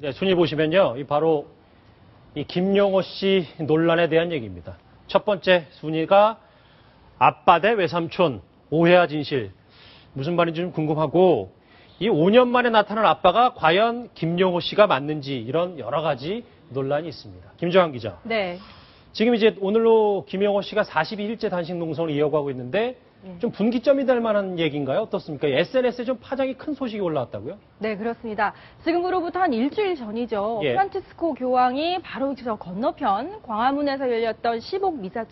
네, 순위 보시면요. 바로 이 김용호 씨 논란에 대한 얘기입니다. 첫 번째 순위가 아빠 대 외삼촌, 오해와 진실. 무슨 말인지 좀 궁금하고, 이 5년 만에 나타난 아빠가 과연 김용호 씨가 맞는지 이런 여러 가지 논란이 있습니다. 김정한 기자. 네. 지금 이제 오늘로 김용호 씨가 42일째 단식 농성을 이어가고 있는데 좀 분기점이 될 만한 얘기인가요? 어떻습니까? SNS에 좀 파장이 큰 소식이 올라왔다고요? 네, 그렇습니다. 지금으로부터 한 일주일 전이죠. 예. 프란치스코 교황이 바로 저 건너편 광화문에서 열렸던 시복 미사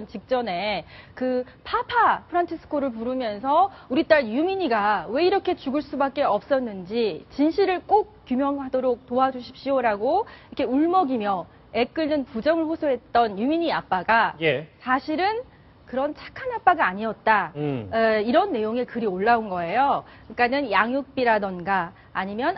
직전에 그 파파 프란치스코를 부르면서 우리 딸 유민이가 왜 이렇게 죽을 수밖에 없었는지 진실을 꼭 규명하도록 도와주십시오라고 이렇게 울먹이며 애끓는 부정을 호소했던 유민이 아빠가 예. 사실은 그런 착한 아빠가 아니었다. 이런 내용의 글이 올라온 거예요. 그러니까는 양육비라던가 아니면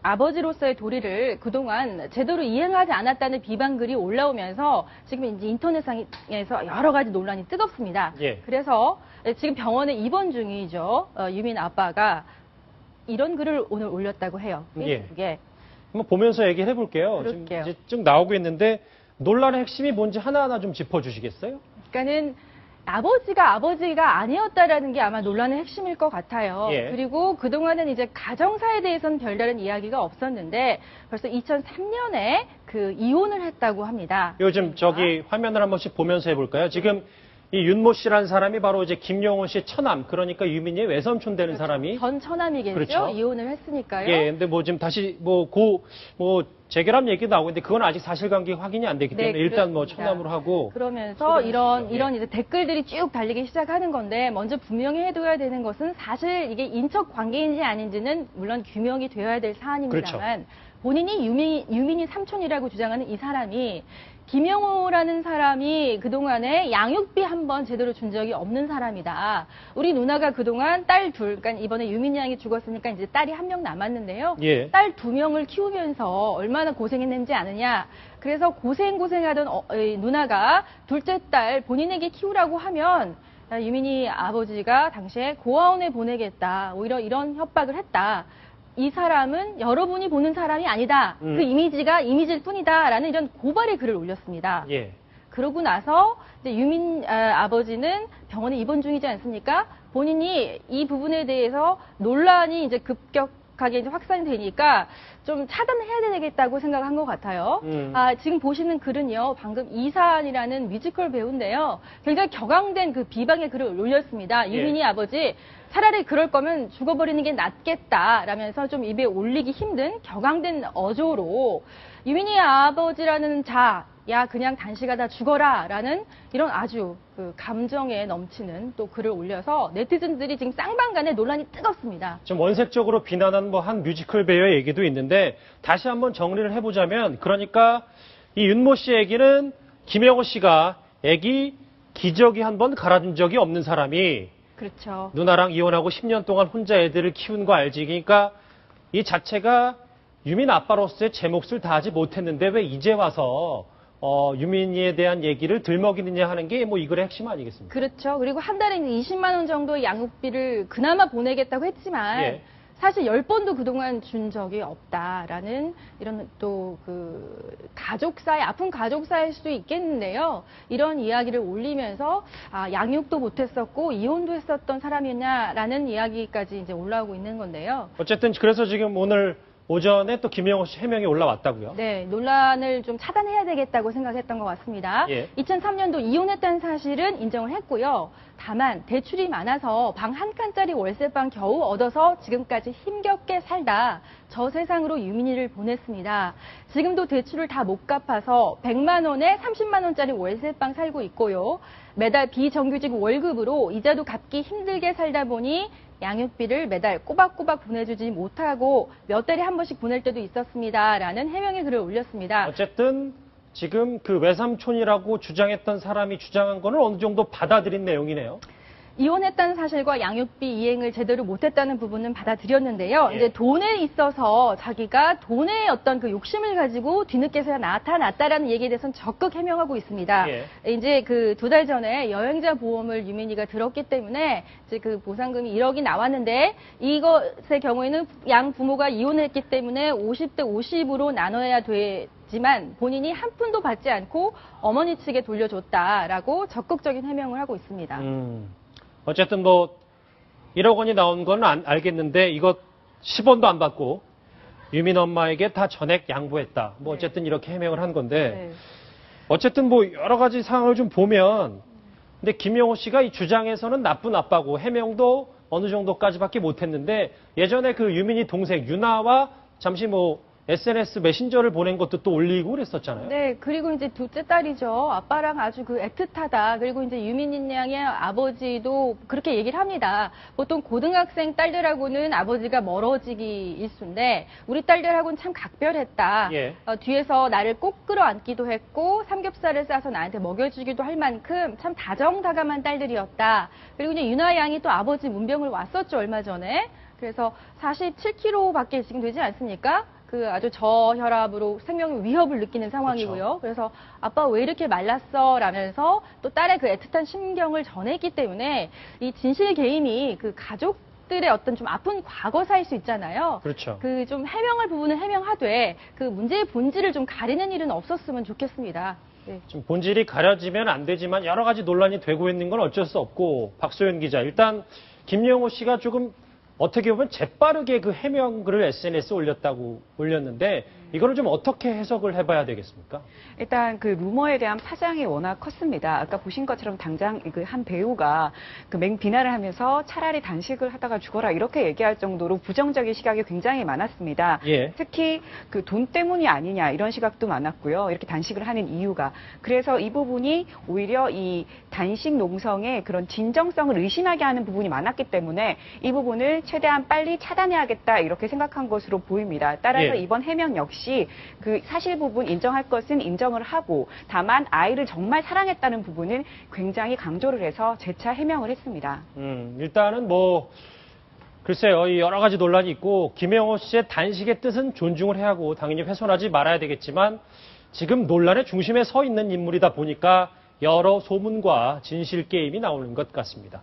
아버지로서의 도리를 그동안 제대로 이행하지 않았다는 비방 글이 올라오면서 지금 이제 인터넷상에서 여러 가지 논란이 뜨겁습니다. 예. 그래서 지금 병원에 입원 중이죠. 유민 아빠가 이런 글을 오늘 올렸다고 해요. 페이스북에. 예. 한번 보면서 얘기를 해볼게요. 지금 그럴게요. 이제 쭉 나오고 있는데 논란의 핵심이 뭔지 하나하나 좀 짚어주시겠어요? 그러니까는 아버지가 아니었다라는 게 아마 논란의 핵심일 것 같아요. 예. 그리고 그동안은 이제 가정사에 대해서는 별다른 이야기가 없었는데 벌써 2003년에 그 이혼을 했다고 합니다. 요즘 저기 화면을 한 번씩 보면서 해볼까요? 지금 이 윤모 씨라는 사람이 바로 이제 김용호 씨의 처남, 그러니까 유민이의 외삼촌 되는 사람이. 전 처남이겠죠. 그렇죠. 이혼을 했으니까요. 예, 근데 뭐 지금 다시 재결합 얘기도 나오고 있는데 그건 아직 사실관계 확인이 안 되기 때문에 네, 일단 뭐 그렇습니다. 처남으로 하고. 그러면서 수고하셨습니다. 이런 이제 댓글들이 쭉 달리기 시작하는 건데 먼저 분명히 해둬야 되는 것은 사실 이게 인척 관계인지 아닌지는 물론 규명이 되어야 될 사안입니다만 그렇죠. 본인이 유민이 삼촌이라고 주장하는 이 사람이 김용호라는 사람이 그동안에 양육비 한 번 제대로 준 적이 없는 사람이다. 우리 누나가 그동안 딸 둘, 그러니까 이번에 유민 양이 죽었으니까 이제 딸이 한 명 남았는데요. 예. 딸 2명을 키우면서 얼마나 고생했는지 아느냐. 그래서 고생하던 누나가 둘째 딸 본인에게 키우라고 하면 유민이 아버지가 당시에 고아원에 보내겠다. 오히려 이런 협박을 했다. 이 사람은 여러분이 보는 사람이 아니다. 그 이미지가 이미지일 뿐이다라는 이런 고발의 글을 올렸습니다. 예. 그러고 나서 이제 유민 아버지는 병원에 입원 중이지 않습니까? 본인이 이 부분에 대해서 논란이 이제 급격하게 이제 확산이 되니까 좀 차단해야 되겠다고 생각한 것 같아요. 지금 보시는 글은요, 방금 이사안이라는 뮤지컬 배우인데요, 굉장히 격앙된 그 비방의 글을 올렸습니다. 유민이 아버지, 차라리 그럴 거면 죽어버리는 게 낫겠다라면서 좀 입에 올리기 힘든 격앙된 어조로 유민이 아버지라는 야 그냥 단식하다 죽어라라는 이런 아주 그 감정에 넘치는 또 글을 올려서 네티즌들이 지금 쌍방간에 논란이 뜨겁습니다. 좀 원색적으로 비난한 뭐 한 뮤지컬 배우의 얘기도 있는데 다시 한번 정리를 해보자면 그러니까 이 윤모 씨 얘기는 김용호 씨가 애기 기저귀 한 번 갈아준 적이 없는 사람이 그렇죠. 누나랑 이혼하고 10년 동안 혼자 애들을 키운 거 알지? 그러니까 이 자체가 유민 아빠로서의 제 몫을 다하지 못했는데 왜 이제 와서 유민이에 대한 얘기를 들먹이느냐 하는 게 뭐 이 글의 핵심 아니겠습니까? 그렇죠. 그리고 한 달에 20만 원 정도의 양육비를 그나마 보내겠다고 했지만 예. 사실 10번도 그동안 준 적이 없다라는 이런 또 그 가족사의 아픈 가족사일 수도 있겠는데요. 이런 이야기를 올리면서 양육도 못했었고 이혼도 했었던 사람이냐라는 이야기까지 이제 올라오고 있는 건데요. 어쨌든 그래서 지금 오늘 오전에 또 김용호 씨 해명이 올라왔다고요? 네, 논란을 좀 차단해야 되겠다고 생각했던 것 같습니다. 예. 2003년도 이혼했다는 사실은 인정을 했고요. 다만 대출이 많아서 방 한 칸짜리 월세방 겨우 얻어서 지금까지 힘겹게 살다 저 세상으로 유민이를 보냈습니다. 지금도 대출을 다 못 갚아서 100만 원에 30만 원짜리 월세방 살고 있고요. 매달 비정규직 월급으로 이자도 갚기 힘들게 살다 보니 양육비를 매달 꼬박꼬박 보내주지 못하고 몇 달에 한 번씩 보낼 때도 있었습니다라는 해명의 글을 올렸습니다. 어쨌든 지금 그 외삼촌이라고 주장했던 사람이 주장한 거는 어느 정도 받아들인 내용이네요. 이혼했다는 사실과 양육비 이행을 제대로 못했다는 부분은 받아들였는데요. 예. 이제 돈에 있어서 자기가 돈의 어떤 그 욕심을 가지고 뒤늦게서야 나타났다라는 얘기에 대해서는 적극 해명하고 있습니다. 예. 이제 그 2달 전에 여행자 보험을 유민이가 들었기 때문에 이제 그 보상금이 1억이 나왔는데 이것의 경우에는 양 부모가 이혼했기 때문에 50대 50으로 나눠야 되지만 본인이 한 푼도 받지 않고 어머니 측에 돌려줬다라고 적극적인 해명을 하고 있습니다. 어쨌든 뭐 1억 원이 나온 건 알겠는데 이거 10원도 안 받고 유민 엄마에게 다 전액 양보했다. 뭐 어쨌든 이렇게 해명을 한 건데 네. 어쨌든 뭐 여러 가지 상황을 좀 보면 근데 김영호 씨가 이 주장에서는 나쁜 아빠고 해명도 어느 정도까지밖에 못했는데 예전에 그 유민이 동생 유나와 잠시 뭐 SNS 메신저를 보낸 것도 또 올리고 그랬었잖아요. 네, 그리고 이제 둘째 딸이죠. 아빠랑 아주 그 애틋하다. 그리고 이제 유민인 양의 아버지도 그렇게 얘기를 합니다. 보통 고등학생 딸들하고는 아버지가 멀어지기 일쑤인데 우리 딸들하고는 참 각별했다. 예. 뒤에서 나를 꼭 끌어안기도 했고 삼겹살을 싸서 나한테 먹여주기도 할 만큼 참 다정다감한 딸들이었다. 그리고 이제 유나 양이 또 아버지 문병을 왔었죠, 얼마 전에. 그래서 47kg밖에 지금 되지 않습니까? 그 아주 저혈압으로 생명의 위협을 느끼는 상황이고요. 그렇죠. 그래서 아빠 왜 이렇게 말랐어? 라면서 또 딸의 그 애틋한 심경을 전했기 때문에 이 진실 개임이 그 가족들의 어떤 좀 아픈 과거사일 수 있잖아요. 그렇죠. 그 좀 해명할 부분은 해명하되 그 문제의 본질을 좀 가리는 일은 없었으면 좋겠습니다. 네. 지금 본질이 가려지면 안 되지만 여러 가지 논란이 되고 있는 건 어쩔 수 없고 박소연 기자 일단 김영호 씨가 조금 어떻게 보면 재빠르게 그 해명글을 SNS에 올렸는데 이거를 좀 어떻게 해석을 해봐야 되겠습니까? 일단 그 루머에 대한 파장이 워낙 컸습니다. 아까 보신 것처럼 당장 그 한 배우가 그 맹비난을 하면서 차라리 단식을 하다가 죽어라 이렇게 얘기할 정도로 부정적인 시각이 굉장히 많았습니다. 예. 특히 그 돈 때문이 아니냐 이런 시각도 많았고요. 이렇게 단식을 하는 이유가. 그래서 이 부분이 오히려 이 단식 농성의 그런 진정성을 의심하게 하는 부분이 많았기 때문에 이 부분을 최대한 빨리 차단해야겠다 이렇게 생각한 것으로 보입니다. 따라서 예. 이번 해명 역시 그 사실 부분 인정할 것은 인정을 하고 다만 아이를 정말 사랑했다는 부분은 굉장히 강조를 해서 재차 해명을 했습니다. 일단은 뭐 글쎄요, 이 여러 가지 논란이 있고 김영호 씨의 단식의 뜻은 존중을 해야 하고 당연히 훼손하지 말아야 되겠지만 지금 논란의 중심에 서 있는 인물이다 보니까 여러 소문과 진실 게임이 나오는 것 같습니다.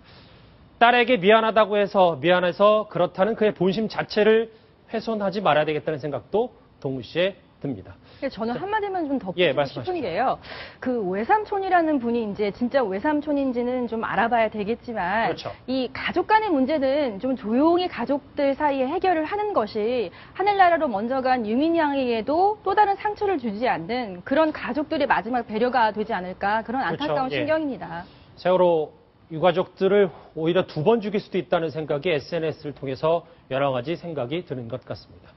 딸에게 미안해서 그렇다는 그의 본심 자체를 훼손하지 말아야 되겠다는 생각도 동시에 듭니다. 저는 한마디만 좀 덧붙이고 예, 싶은 말씀하십시오. 게요. 그 외삼촌이라는 분이 이제 진짜 외삼촌인지는 좀 알아봐야 되겠지만 그렇죠. 이 가족 간의 문제는 좀 조용히 가족들 사이에 해결을 하는 것이 하늘나라로 먼저 간 유민 양에게도 또 다른 상처를 주지 않는 그런 가족들의 마지막 배려가 되지 않을까 그런 안타까운 그렇죠. 예. 심경입니다. 세월호 유가족들을 오히려 2번 죽일 수도 있다는 생각이 SNS를 통해서 여러 가지 생각이 드는 것 같습니다.